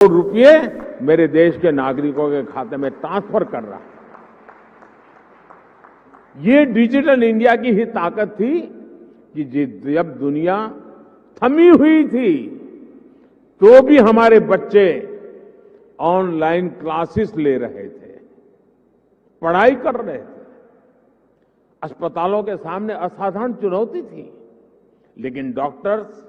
करोड़ रुपए मेरे देश के नागरिकों के खाते में ट्रांसफर कर रहा है। ये डिजिटल इंडिया की ही ताकत थी कि जब दुनिया थमी हुई थी तो भी हमारे बच्चे ऑनलाइन क्लासेस ले रहे थे, पढ़ाई कर रहे थे। अस्पतालों के सामने असाधारण चुनौती थी, लेकिन डॉक्टर्स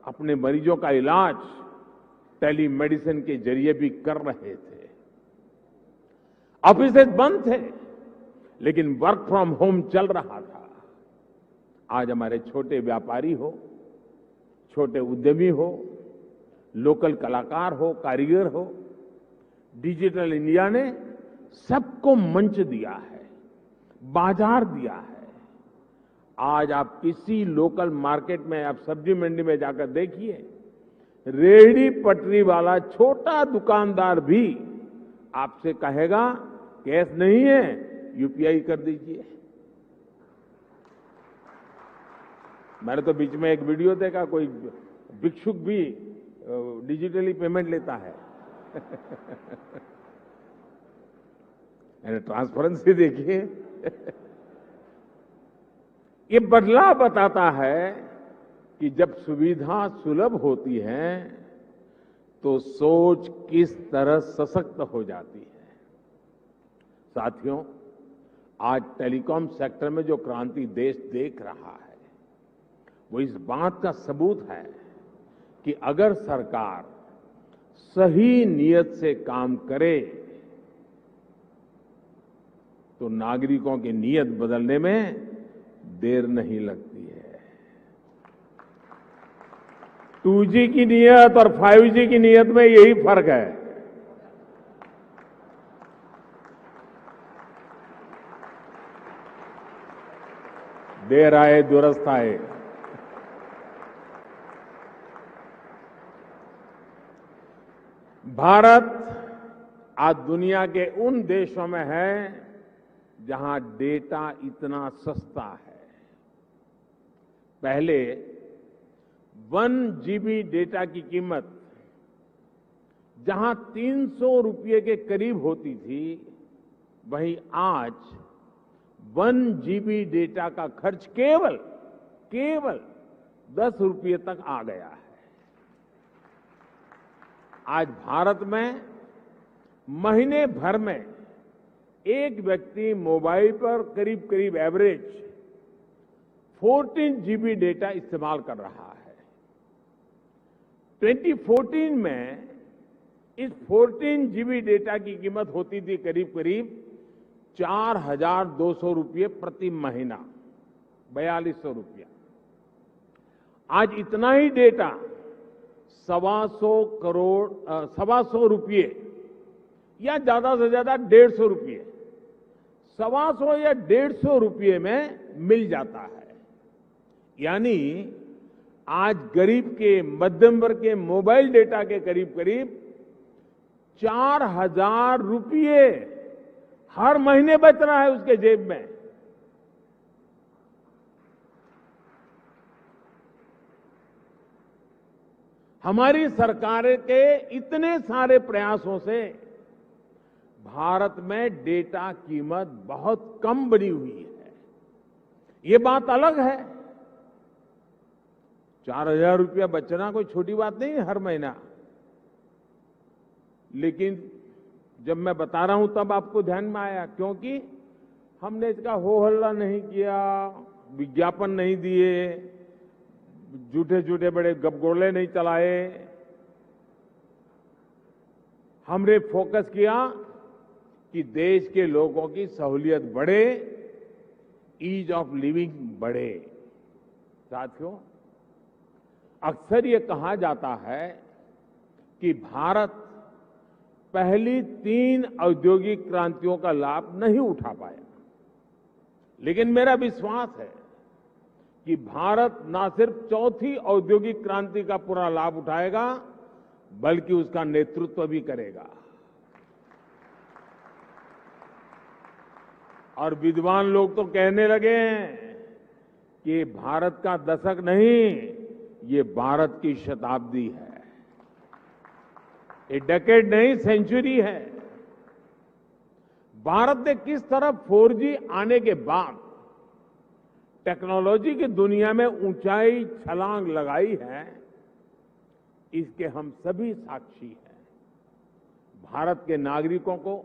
अपने मरीजों का इलाज टेलीमेडिसिन के जरिए भी कर रहे थे। ऑफिसेज बंद थे, लेकिन वर्क फ्रॉम होम चल रहा था। आज हमारे छोटे व्यापारी हो, छोटे उद्यमी हो, लोकल कलाकार हो, कारीगर हो, डिजिटल इंडिया ने सबको मंच दिया है, बाजार दिया है। आज आप किसी लोकल मार्केट में, आप सब्जी मंडी में जाकर देखिए, रेहड़ी पटरी वाला छोटा दुकानदार भी आपसे कहेगा कैश नहीं है, यूपीआई कर दीजिए। मैंने तो बीच में एक वीडियो देखा, कोई भिक्षुक भी डिजिटली पेमेंट लेता है। ट्रांसपेरेंसी देखिए। ये बदलाव बताता है कि जब सुविधा सुलभ होती है तो सोच किस तरह सशक्त हो जाती है। साथियों, आज टेलीकॉम सेक्टर में जो क्रांति देश देख रहा है वो इस बात का सबूत है कि अगर सरकार सही नीयत से काम करे तो नागरिकों की नीयत बदलने में देर नहीं लगती है। 2G की नीयत और 5G की नीयत में यही फर्क है। देर आए दुरुस्त आए। भारत आज दुनिया के उन देशों में है जहां डेटा इतना सस्ता है। पहले 1 GB डेटा की कीमत जहां 300 रुपये के करीब होती थी, वहीं आज 1 GB डेटा का खर्च केवल 10 रुपये तक आ गया है। आज भारत में महीने भर में एक व्यक्ति मोबाइल पर करीब एवरेज 14 GB डेटा इस्तेमाल कर रहा है। 2014 में इस 14 GB डेटा की कीमत होती थी करीब 4,200 रुपये प्रति महीना, 4,200 रुपया। आज इतना ही डेटा 125 रुपये या ज्यादा से ज्यादा 150 रुपये, 125 या 150 रुपये में मिल जाता है। यानी आज गरीब के, मध्यम वर्ग के मोबाइल डेटा के करीब 4,000 रुपये हर महीने बच रहा है उसके जेब में। हमारी सरकार के इतने सारे प्रयासों से भारत में डेटा कीमत बहुत कम बनी हुई है। ये बात अलग है। 4,000 रुपया बचना कोई छोटी बात नहीं है हर महीना। लेकिन जब मैं बता रहा हूं तब आपको ध्यान में आया, क्योंकि हमने इसका हो हल्ला नहीं किया, विज्ञापन नहीं दिए, झूठे बड़े गपगोले नहीं चलाए। हमने फोकस किया कि देश के लोगों की सहूलियत बढ़े, ईज ऑफ लिविंग बढ़े। साथियों, अक्सर ये कहा जाता है कि भारत पहली 3 औद्योगिक क्रांतियों का लाभ नहीं उठा पाया, लेकिन मेरा विश्वास है कि भारत न सिर्फ चौथी औद्योगिक क्रांति का पूरा लाभ उठाएगा, बल्कि उसका नेतृत्व भी करेगा। और विद्वान लोग तो कहने लगे हैं कि भारत का दशक नहीं, ये भारत की शताब्दी है। ये डेकेड नहीं, सेंचुरी है। भारत ने किस तरह 4G आने के बाद टेक्नोलॉजी की दुनिया में ऊंचाई छलांग लगाई है, इसके हम सभी साक्षी हैं। भारत के नागरिकों को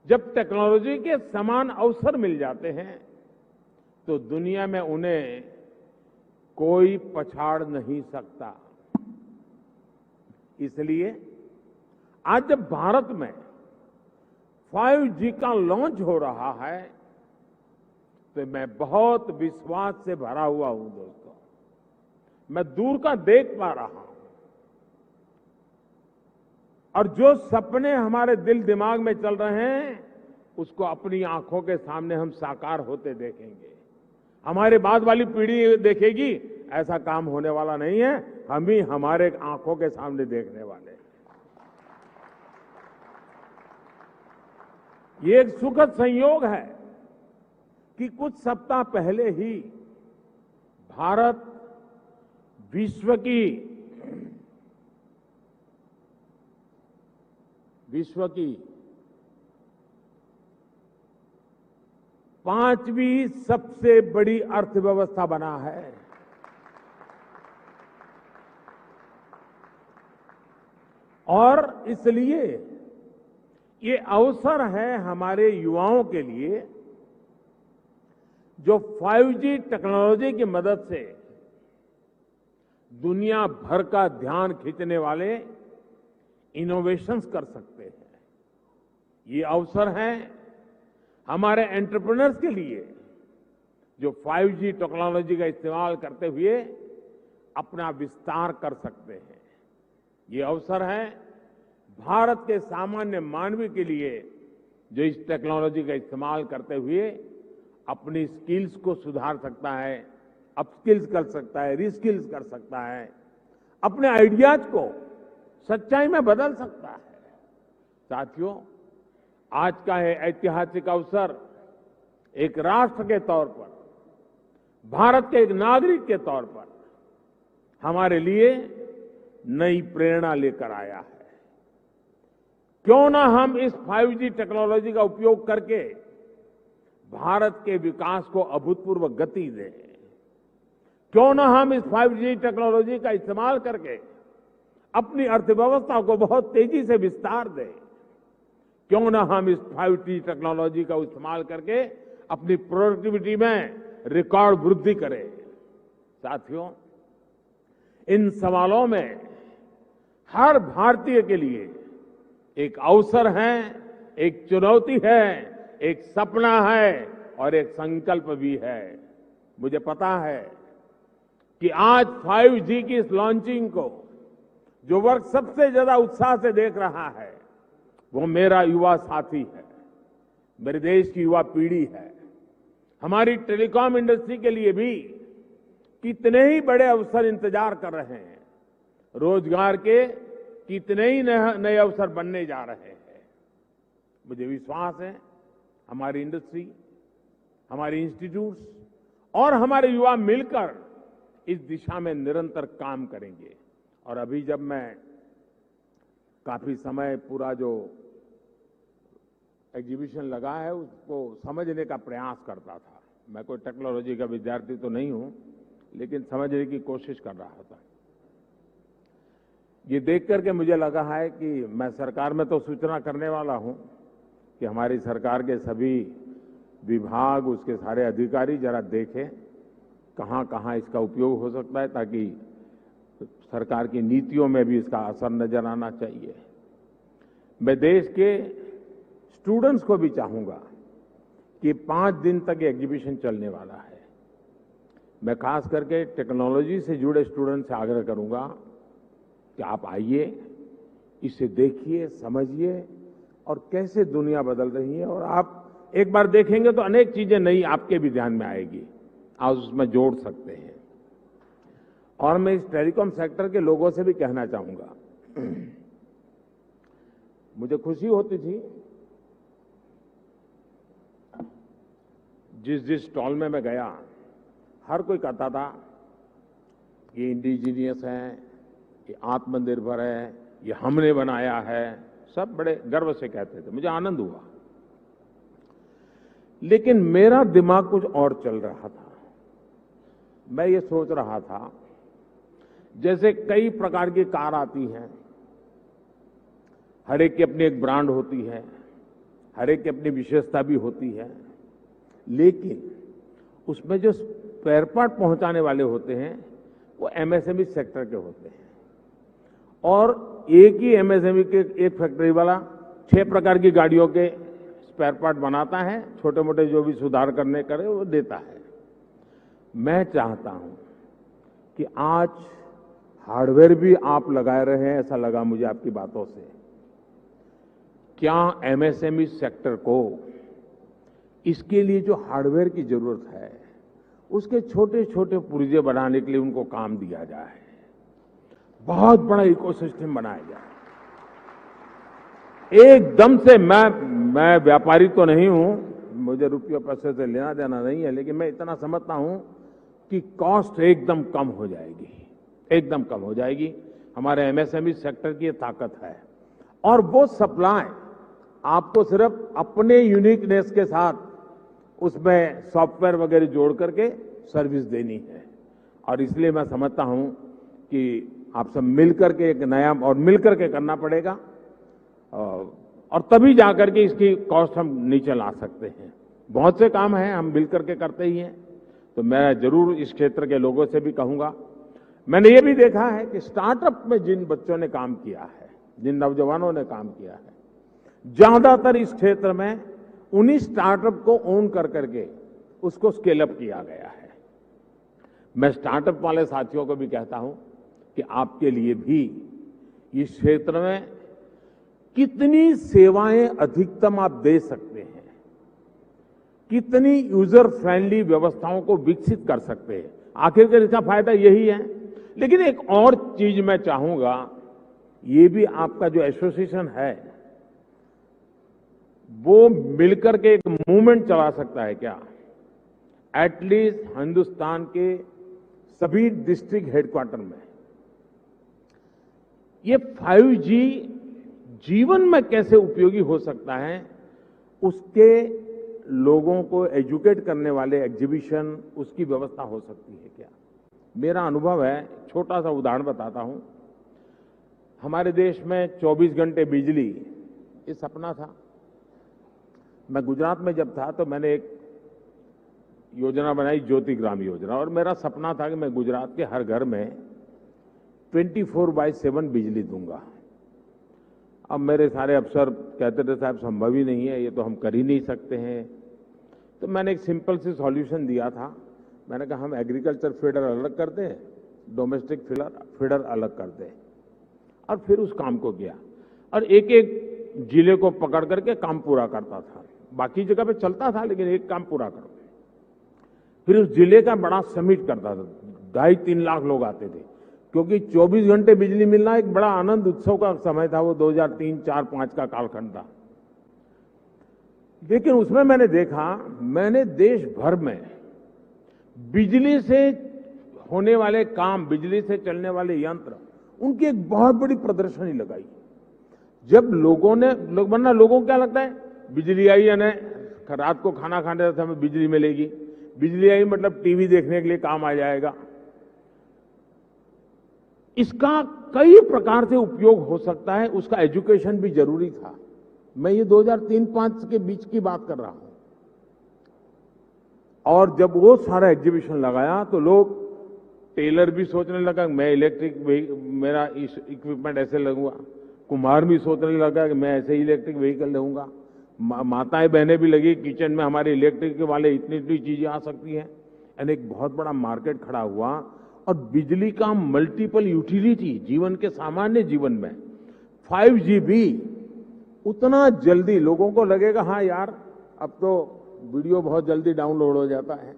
जब टेक्नोलॉजी के समान अवसर मिल जाते हैं तो दुनिया में उन्हें कोई पछाड़ नहीं सकता। इसलिए आज जब भारत में 5G का लॉन्च हो रहा है तो मैं बहुत विश्वास से भरा हुआ हूं दोस्तों। मैं दूर का देख पा रहा हूं और जो सपने हमारे दिल दिमाग में चल रहे हैं उसको अपनी आंखों के सामने हम साकार होते देखेंगे। हमारे बाद वाली पीढ़ी देखेगी, ऐसा काम होने वाला नहीं है, हम ही हमारे आंखों के सामने देखने वाले हैं। ये एक सुखद संयोग है कि कुछ सप्ताह पहले ही भारत विश्व की 5वीं सबसे बड़ी अर्थव्यवस्था बना है। और इसलिए ये अवसर है हमारे युवाओं के लिए जो 5G टेक्नोलॉजी की मदद से दुनिया भर का ध्यान खींचने वाले इनोवेशंस कर सकते हैं। ये अवसर है हमारे एंटरप्रेन्योर्स के लिए जो 5G टेक्नोलॉजी का इस्तेमाल करते हुए अपना विस्तार कर सकते हैं। ये अवसर है भारत के सामान्य मानवी के लिए जो इस टेक्नोलॉजी का इस्तेमाल करते हुए अपनी स्किल्स को सुधार सकता है, अपस्किल्स कर सकता है, रीस्किल्स कर सकता है, अपने आइडियाज को सच्चाई में बदल सकता है। साथियों, आज का ये ऐतिहासिक अवसर एक राष्ट्र के तौर पर, भारत के एक नागरिक के तौर पर हमारे लिए नई प्रेरणा लेकर आया है। क्यों ना हम इस 5G टेक्नोलॉजी का उपयोग करके भारत के विकास को अभूतपूर्व गति दें। क्यों ना हम इस 5G टेक्नोलॉजी का इस्तेमाल करके अपनी अर्थव्यवस्था को बहुत तेजी से विस्तार दें। क्यों ना हम इस 5G टेक्नोलॉजी का इस्तेमाल करके अपनी प्रोडक्टिविटी में रिकॉर्ड वृद्धि करें। साथियों, इन सवालों में हर भारतीय के लिए एक अवसर है, एक चुनौती है, एक सपना है और एक संकल्प भी है। मुझे पता है कि आज 5G की इस लॉन्चिंग को जो वर्ग सबसे ज्यादा उत्साह से देख रहा है वो मेरा युवा साथी है, मेरे देश की युवा पीढ़ी है। हमारी टेलीकॉम इंडस्ट्री के लिए भी कितने ही बड़े अवसर इंतजार कर रहे हैं। रोजगार के कितने ही नए अवसर बनने जा रहे हैं। मुझे विश्वास है हमारी इंडस्ट्री, हमारे इंस्टीट्यूट्स और हमारे युवा मिलकर इस दिशा में निरंतर काम करेंगे। और अभी जब मैं काफी समय पूरा जो एग्जीबिशन लगा है उसको समझने का प्रयास करता था। मैं कोई टेक्नोलॉजी का विद्यार्थी तो नहीं हूं, लेकिन समझने की कोशिश कर रहा था। ये देख करके मुझे लगा है कि मैं सरकार में तो सूचना करने वाला हूं कि हमारी सरकार के सभी विभाग, उसके सारे अधिकारी जरा देखें कहां कहां इसका उपयोग हो सकता है, ताकि सरकार की नीतियों में भी इसका असर नजर आना चाहिए। मैं देश के स्टूडेंट्स को भी चाहूंगा कि 5 दिन तक ये एग्जीबिशन चलने वाला है। मैं खास करके टेक्नोलॉजी से जुड़े स्टूडेंट से आग्रह करूंगा कि आप आइए, इसे देखिए, समझिए और कैसे दुनिया बदल रही है। और आप एक बार देखेंगे तो अनेक चीजें नई आपके भी ध्यान में आएगी, आप उसमें जोड़ सकते हैं। और मैं इस टेलीकॉम सेक्टर के लोगों से भी कहना चाहूंगा, मुझे खुशी होती थी जिस स्टॉल में मैं गया, हर कोई कहता था ये इंडिजीनियस है, ये आत्मनिर्भर है, ये हमने बनाया है, सब बड़े गर्व से कहते थे, मुझे आनंद हुआ। लेकिन मेरा दिमाग कुछ और चल रहा था। मैं ये सोच रहा था, जैसे कई प्रकार की कार आती हैं, हर एक की अपनी एक ब्रांड होती है, हर एक की अपनी विशेषता भी होती है, लेकिन उसमें जो स्पेयर पार्ट पहुंचाने वाले होते हैं वो एमएसएमई सेक्टर के होते हैं। और एक ही एमएसएमई के एक फैक्ट्री वाला 6 प्रकार की गाड़ियों के स्पेयर पार्ट बनाता है, छोटे मोटे जो भी सुधार करने करे वो देता है। मैं चाहता हूं कि आज हार्डवेयर भी आप लगाए रहे हैं, ऐसा लगा मुझे आपकी बातों से। क्या एमएसएमई सेक्टर को इसके लिए जो हार्डवेयर की जरूरत है, उसके छोटे छोटे पुर्जे बनाने के लिए उनको काम दिया जाए, बहुत बड़ा इकोसिस्टम बनाया जाए। एकदम से मैं व्यापारी तो नहीं हूं, मुझे रुपये पैसे से लेना देना नहीं है, लेकिन मैं इतना समझता हूं कि कॉस्ट एकदम कम हो जाएगी, एकदम कम हो जाएगी। हमारे एमएसएमई सेक्टर की ये ताकत है। और वो सप्लाई आपको सिर्फ अपने यूनिकनेस के साथ उसमें सॉफ्टवेयर वगैरह जोड़ करके सर्विस देनी है। और इसलिए मैं समझता हूं कि आप सब मिलकर के एक नया और मिलकर के करना पड़ेगा, और तभी जाकर के इसकी कॉस्ट हम नीचे ला सकते हैं। बहुत से काम हैं, हम मिलकर के करते ही हैं। तो मैं जरूर इस क्षेत्र के लोगों से भी कहूंगा। मैंने ये भी देखा है कि स्टार्टअप में जिन बच्चों ने काम किया है, जिन नौजवानों ने काम किया है, ज्यादातर इस क्षेत्र में उन्हीं स्टार्टअप को ओन कर करके उसको स्केल अप किया गया है। मैं स्टार्टअप वाले साथियों को भी कहता हूं कि आपके लिए भी इस क्षेत्र में कितनी सेवाएं अधिकतम आप दे सकते हैं, कितनी यूजर फ्रेंडली व्यवस्थाओं को विकसित कर सकते हैं, आखिरकार इसका फायदा यही है। लेकिन एक और चीज मैं चाहूंगा, ये भी आपका जो एसोसिएशन है वो मिलकर के एक मूवमेंट चला सकता है क्या? एटलीस्ट हिंदुस्तान के सभी डिस्ट्रिक्ट हेडक्वार्टर में ये 5G जीवन में कैसे उपयोगी हो सकता है, उसके लोगों को एजुकेट करने वाले एग्जीबिशन, उसकी व्यवस्था हो सकती है क्या? मेरा अनुभव है, छोटा सा उदाहरण बताता हूं। हमारे देश में 24 घंटे बिजली, ये सपना था। मैं गुजरात में जब था तो मैंने एक योजना बनाई, ज्योति ग्राम योजना, और मेरा सपना था कि मैं गुजरात के हर घर में 24/7 बिजली दूंगा। अब मेरे सारे अफसर कहते थे साहब संभव ही नहीं है, ये तो हम कर ही नहीं सकते हैं। तो मैंने एक सिंपल सी सॉल्यूशन दिया था। मैंने कहा हम एग्रीकल्चर फीडर अलग कर दें, डोमेस्टिक फीडर अलग कर दें, और फिर उस काम को किया। और एक एक जिले को पकड़ करके काम पूरा करता था। बाकी जगह पे चलता था, लेकिन एक काम पूरा करो। फिर उस जिले का बड़ा समिट करता था, 2.5-3 लाख लोग आते थे, क्योंकि 24 घंटे बिजली मिलना एक बड़ा आनंद उत्सव का समय था। वो 2003, 4, 5 का कालखंड था। लेकिन उसमें मैंने देखा, मैंने देश भर में बिजली से होने वाले काम, बिजली से चलने वाले यंत्र, उनकी एक बहुत बड़ी प्रदर्शनी लगाई। जब लोगों को क्या लगता है, बिजली आई यानी रात को खाना खाने से हमें बिजली मिलेगी, बिजली आई मतलब टीवी देखने के लिए काम आ जाएगा। इसका कई प्रकार से उपयोग हो सकता है, उसका एजुकेशन भी जरूरी था। मैं ये 2003-5 के बीच की बात कर रहा हूं। और जब वो सारा एग्जीबिशन लगाया तो लोग, टेलर भी सोचने लगा मैं मेरा इक्विपमेंट ऐसे लगूंगा, कुम्हार भी सोचने लगा कि मैं ऐसे इलेक्ट्रिक व्हीकल लूंगा, माताएं बहनें भी लगी किचन में हमारे इलेक्ट्रिक वाले इतनी इतनी चीजें आ सकती हैं। यानी एक बहुत बड़ा मार्केट खड़ा हुआ। और बिजली का मल्टीपल यूटिलिटी जीवन के सामान्य जीवन में 5G भी उतना जल्दी, लोगों को लगेगा हाँ यार अब तो वीडियो बहुत जल्दी डाउनलोड हो जाता है,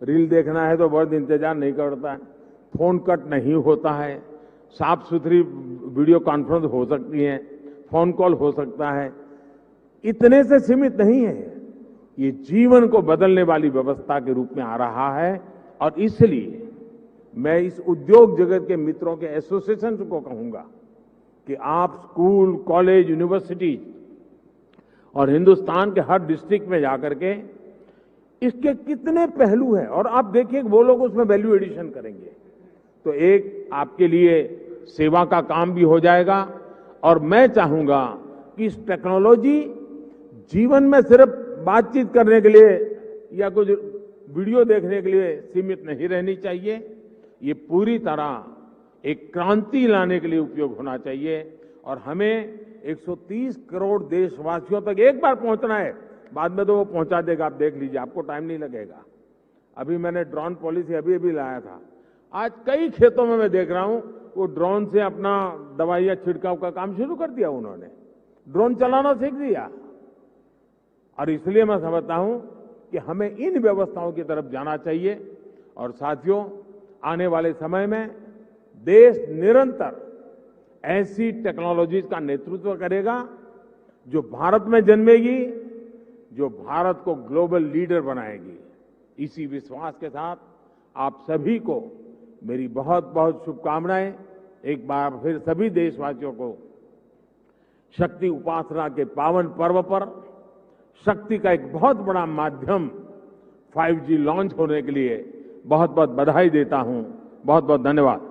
रील देखना है तो बहुत इंतजार नहीं करता है, फोन कट नहीं होता है, साफ सुथरी वीडियो कॉन्फ्रेंस हो सकती है, फोन कॉल हो सकता है। इतने से सीमित नहीं है, ये जीवन को बदलने वाली व्यवस्था के रूप में आ रहा है। और इसलिए मैं इस उद्योग जगत के मित्रों के एसोसिएशन को कहूंगा कि आप स्कूल, कॉलेज, यूनिवर्सिटी और हिंदुस्तान के हर डिस्ट्रिक्ट में जाकर के इसके कितने पहलू हैं और आप देखिए वो लोग उसमें वैल्यू एडिशन करेंगे तो एक आपके लिए सेवा का काम भी हो जाएगा। और मैं चाहूंगा कि इस टेक्नोलॉजी जीवन में सिर्फ बातचीत करने के लिए या कुछ वीडियो देखने के लिए सीमित नहीं रहनी चाहिए। ये पूरी तरह एक क्रांति लाने के लिए उपयोग होना चाहिए और हमें 130 करोड़ देशवासियों तक एक बार पहुंचना है, बाद में तो वो पहुंचा देगा, आप देख लीजिए, आपको टाइम नहीं लगेगा। अभी मैंने ड्रोन पॉलिसी अभी लाया था, आज कई खेतों में मैं देख रहा हूं वो ड्रोन से अपना दवाइयां छिड़काव का काम शुरू कर दिया, उन्होंने ड्रोन चलाना सीख दिया। और इसलिए मैं समझता हूं कि हमें इन व्यवस्थाओं की तरफ जाना चाहिए और साथियों, आने वाले समय में देश निरंतर ऐसी टेक्नोलॉजीज का नेतृत्व करेगा जो भारत में जन्मेगी, जो भारत को ग्लोबल लीडर बनाएगी। इसी विश्वास के साथ आप सभी को मेरी बहुत बहुत शुभकामनाएं। एक बार फिर सभी देशवासियों को शक्ति उपासना के पावन पर्व पर शक्ति का एक बहुत बड़ा माध्यम 5G लॉन्च होने के लिए बहुत बहुत बधाई देता हूं। बहुत बहुत धन्यवाद।